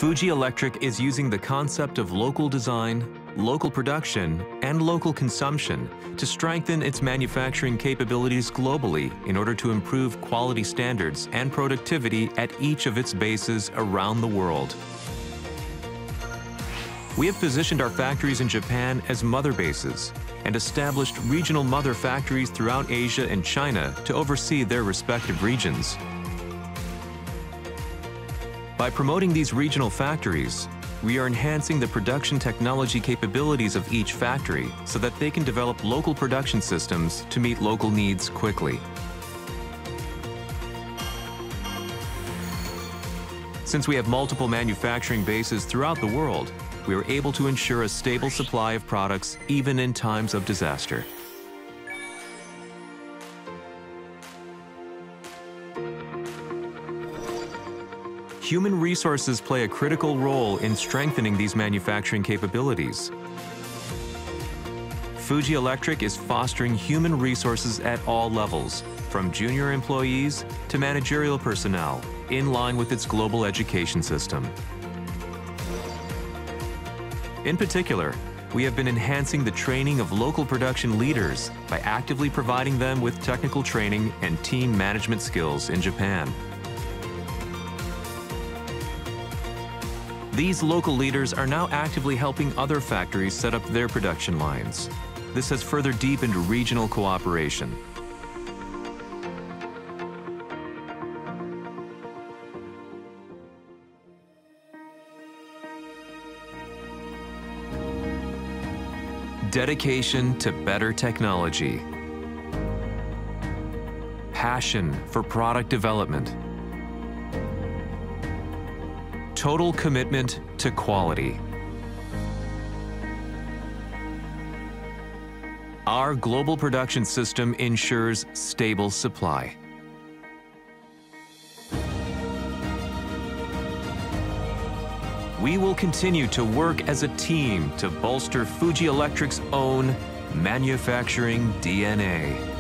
Fuji Electric is using the concept of local design, local production, and local consumption to strengthen its manufacturing capabilities globally in order to improve quality standards and productivity at each of its bases around the world. We have positioned our factories in Japan as mother bases and established regional mother factories throughout Asia and China to oversee their respective regions. By promoting these regional factories, we are enhancing the production technology capabilities of each factory so that they can develop local production systems to meet local needs quickly. Since we have multiple manufacturing bases throughout the world, we are able to ensure a stable supply of products even in times of disaster. Human resources play a critical role in strengthening these manufacturing capabilities. Fuji Electric is fostering human resources at all levels, from junior employees to managerial personnel, in line with its global education system. In particular, we have been enhancing the training of local production leaders by actively providing them with technical training and team management skills in Japan. These local leaders are now actively helping other factories set up their production lines. This has further deepened regional cooperation. Dedication to better technology. Passion for product development. Total commitment to quality. Our global production system ensures stable supply. We will continue to work as a team to bolster Fuji Electric's own manufacturing DNA.